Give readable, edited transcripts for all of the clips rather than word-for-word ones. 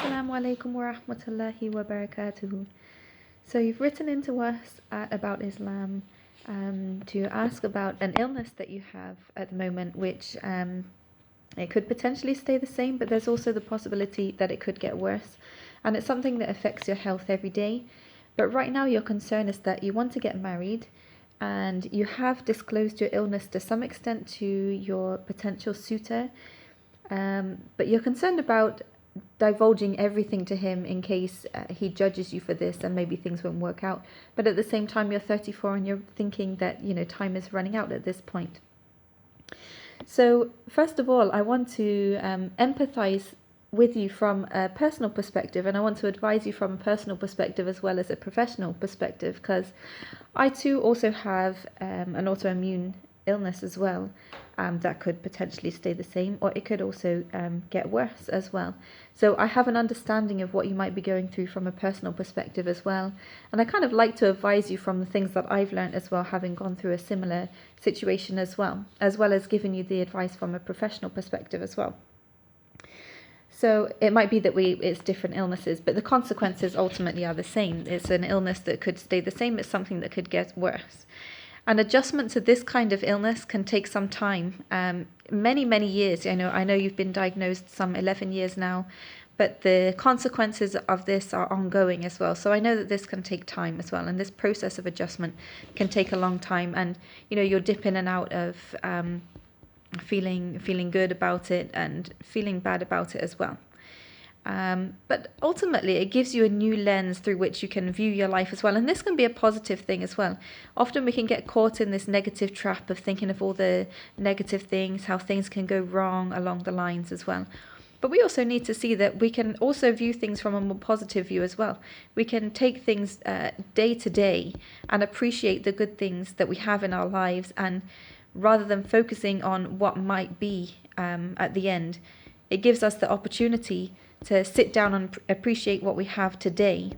Assalamu alaikum wa rahmatullahi wa barakatuhu. So you've written into us about Islam to ask about an illness that you have at the moment, which it could potentially stay the same, but there's also the possibility that it could get worse. And it's something that affects your health every day. But right now your concern is that you want to get married and you have disclosed your illness to some extent to your potential suitor. But you're concerned about divulging everything to him in case he judges you for this and maybe things won't work out. But at the same time, you're 34 and you're thinking that, time is running out at this point. So first of all, I want to empathize with you from a personal perspective, and I want to advise you from a personal perspective as well as a professional perspective, because I too also have an autoimmune illness as well, that could potentially stay the same, or it could also get worse as well. So I have an understanding of what you might be going through from a personal perspective as well, and I kind of like to advise you from the things that I've learned as well, having gone through a similar situation as well as giving you the advice from a professional perspective as well. So it might be that it's different illnesses, but the consequences ultimately are the same. It's an illness that could stay the same. It's something that could get worse. And adjustment to this kind of illness can take some time, many, many years. I know you've been diagnosed some 11 years now, but the consequences of this are ongoing as well. So I know that this can take time as well, and this process of adjustment can take a long time. And you'll dip in and out of feeling good about it and feeling bad about it as well. But ultimately, it gives you a new lens through which you can view your life as well. And this can be a positive thing as well. Often we can get caught in this negative trap of thinking of all the negative things, how things can go wrong along the lines as well. But we also need to see that we can also view things from a more positive view as well. We can take things day to day and appreciate the good things that we have in our lives, and rather than focusing on what might be at the end, it gives us the opportunity to sit down and appreciate what we have today,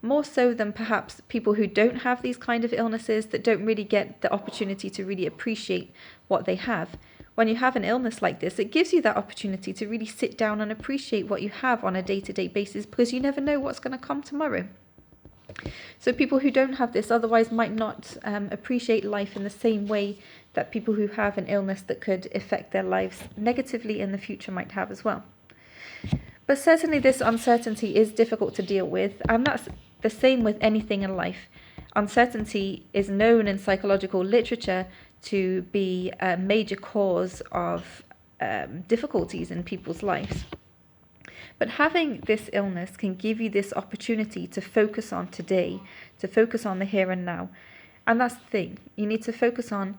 more so than perhaps people who don't have these kind of illnesses, that don't really get the opportunity to really appreciate what they have. When you have an illness like this, it gives you that opportunity to really sit down and appreciate what you have on a day-to-day basis, because you never know what's going to come tomorrow. So people who don't have this otherwise might not appreciate life in the same way that people who have an illness that could affect their lives negatively in the future might have as well. But certainly this uncertainty is difficult to deal with, and that's the same with anything in life. Uncertainty is known in psychological literature to be a major cause of difficulties in people's lives. But having this illness can give you this opportunity to focus on today, to focus on the here and now. And that's the thing. You need to focus on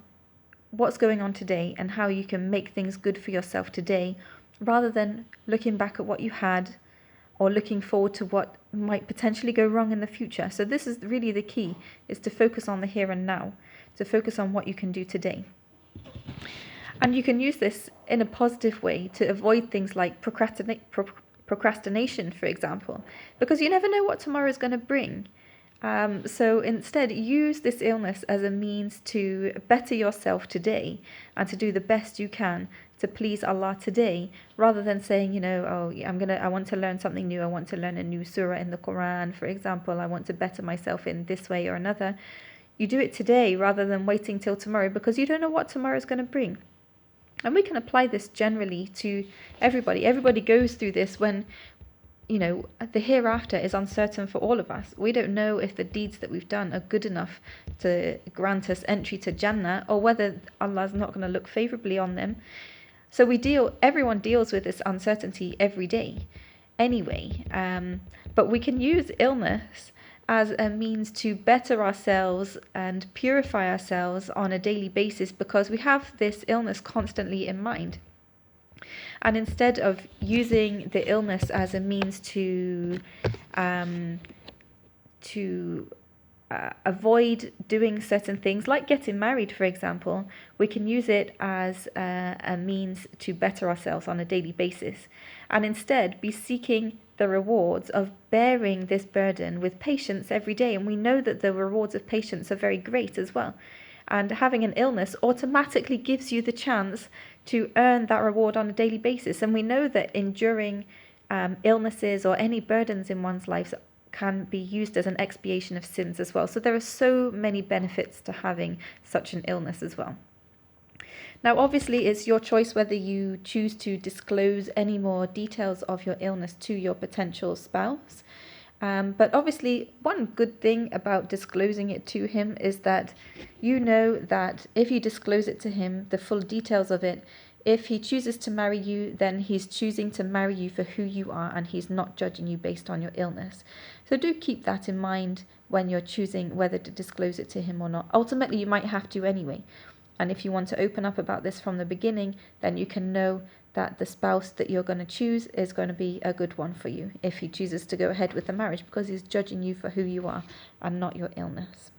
what's going on today and how you can make things good for yourself today, rather than looking back at what you had or looking forward to what might potentially go wrong in the future. So this is really the key, is to focus on the here and now, to focus on what you can do today. And you can use this in a positive way to avoid things like procrastination, for example, because you never know what tomorrow is going to bring. So instead, use this illness as a means to better yourself today and to do the best you can to please Allah today, rather than saying, I want to learn something new. I want to learn a new surah in the Quran, for example. I want to better myself in this way or another. You do it today rather than waiting till tomorrow, because you don't know what tomorrow is going to bring. And we can apply this generally to everybody. Everybody goes through this when, the hereafter is uncertain for all of us. We don't know if the deeds that we've done are good enough to grant us entry to Jannah, or whether Allah is not going to look favorably on them. So everyone deals with this uncertainty every day anyway. But we can use illness as a means to better ourselves and purify ourselves on a daily basis, because we have this illness constantly in mind. And instead of using the illness as a means to avoid doing certain things, like getting married, for example, we can use it as a means to better ourselves on a daily basis, and instead be seeking the rewards of bearing this burden with patience every day. And we know that the rewards of patience are very great as well. And having an illness automatically gives you the chance to earn that reward on a daily basis. And we know that enduring illnesses or any burdens in one's life can be used as an expiation of sins as well. So there are so many benefits to having such an illness as well. Now, obviously, it's your choice whether you choose to disclose any more details of your illness to your potential spouse. But obviously, one good thing about disclosing it to him is that you know that if you disclose it to him, the full details of it, if he chooses to marry you, then he's choosing to marry you for who you are, and he's not judging you based on your illness. So do keep that in mind when you're choosing whether to disclose it to him or not. Ultimately, you might have to anyway. And if you want to open up about this from the beginning, then you can know that the spouse that you're going to choose is going to be a good one for you if he chooses to go ahead with the marriage, because he's judging you for who you are and not your illness.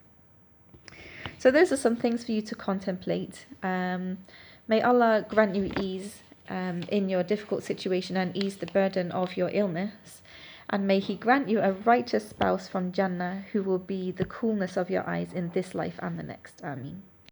So those are some things for you to contemplate. May Allah grant you ease in your difficult situation and ease the burden of your illness. And may He grant you a righteous spouse from Jannah who will be the coolness of your eyes in this life and the next. Ameen.